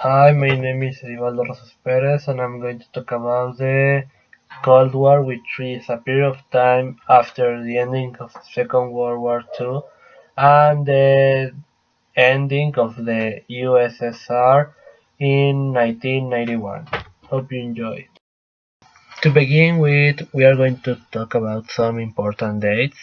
Hi, my name is Edivaldo Rosas Perez, and I'm going to talk about the Cold War, which is a period of time after the ending of the Second World War II and the ending of the USSR in 1991. Hope you enjoy. To begin with, we are going to talk about some important dates,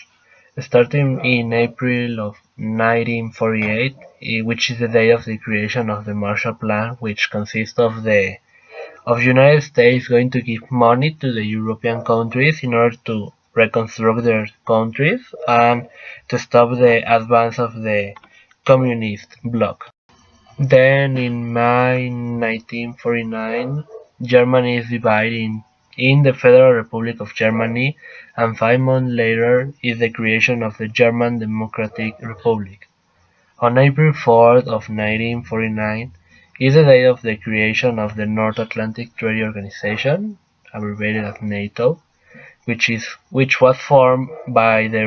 starting in April of 1948, which is the day of the creation of the Marshall Plan, which consists of United States going to give money to the European countries in order to reconstruct their countries and to stop the advance of the communist bloc. Then in May 1949, Germany is divided in the Federal Republic of Germany, and 5 months later is the creation of the German Democratic Republic. On April 4th of 1949 is the day of the creation of the North Atlantic Treaty Organization, abbreviated as NATO, which was formed by the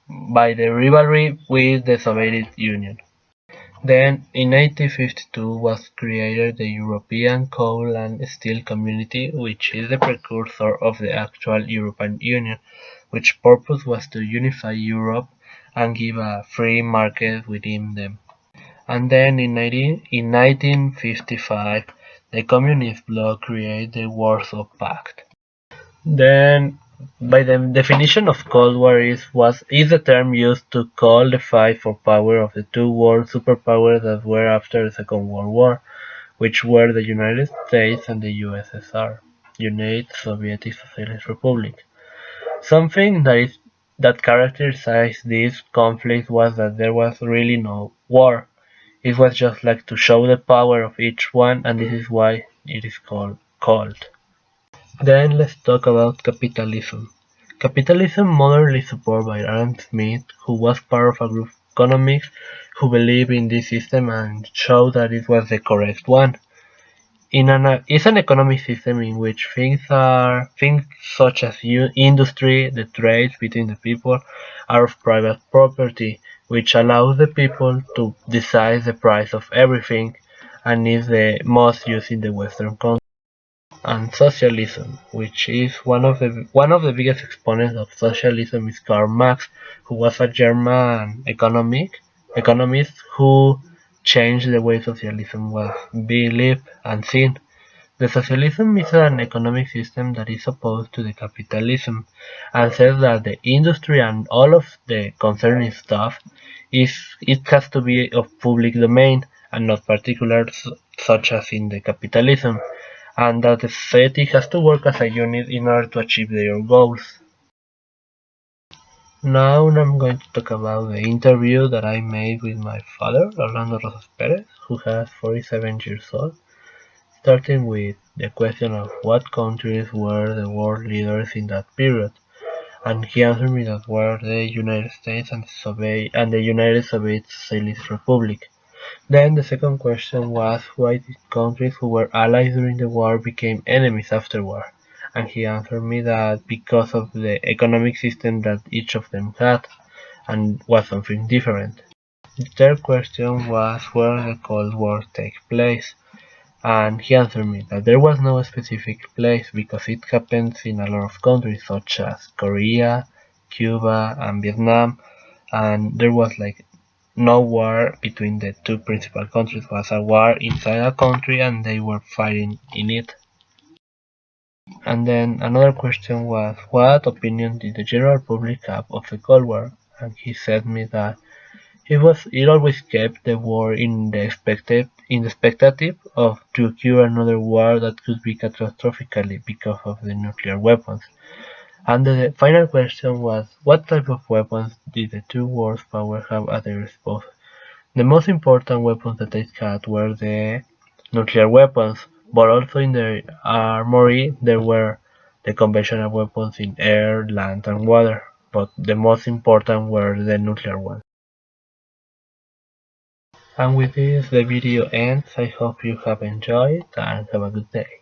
rivalry with the Soviet Union. Then, in 1952 was created the European Coal and Steel Community, which is the precursor of the actual European Union, which purpose was to unify Europe and give a free market within them. And then in 1955, the Communist bloc created the Warsaw Pact. Then, by the definition of Cold War is the term used to call the fight for power of the two world superpowers that were after the Second World War, which were the United States and the USSR, United Soviet Socialist Republic. Something that characterized this conflict was that there was really no war. It was just like to show the power of each one, and this is why it is called cold. Then let's talk about capitalism. Capitalism, moderately supported by Adam Smith, who was part of a group of economists who believed in this system and showed that it was the correct one. It's an economic system in which things such as industry, the trades between the people, are of private property, which allows the people to decide the price of everything and is the most used in the Western countries. And socialism, which is one of the biggest exponents of socialism, is Karl Marx, who was a German economist who changed the way socialism was believed and seen. The socialism is an economic system that is opposed to the capitalism and says that the industry and all of the concerning stuff it has to be of public domain and not particular such as in the capitalism, and that the society has to work as a unit in order to achieve their goals. Now I'm going to talk about the interview that I made with my father, Orlando Rosas Perez, who has 47 years old, starting with the question of what countries were the world leaders in that period, and he answered me that were the United States and the United Soviet Socialist Republic. Then the second question was why did countries who were allies during the war became enemies afterward, and he answered me that because of the economic system that each of them had, and was something different. The third question was where the Cold War take place, and he answered me that there was no specific place because it happens in a lot of countries such as Korea, Cuba, and Vietnam, and there was like no war between the two principal countries. It was a war inside a country and they were fighting in it. And then another question was what opinion did the general public have of the Cold War? And he said me that it always kept the war in the expectative of to occur another war that could be catastrophically because of the nuclear weapons. And the final question was what type of weapons did the two world powers have at their disposal? The most important weapons that they had were the nuclear weapons, but also in their armory there were the conventional weapons in air, land, and water, but the most important were the nuclear ones. And with this the video ends. I hope you have enjoyed and have a good day.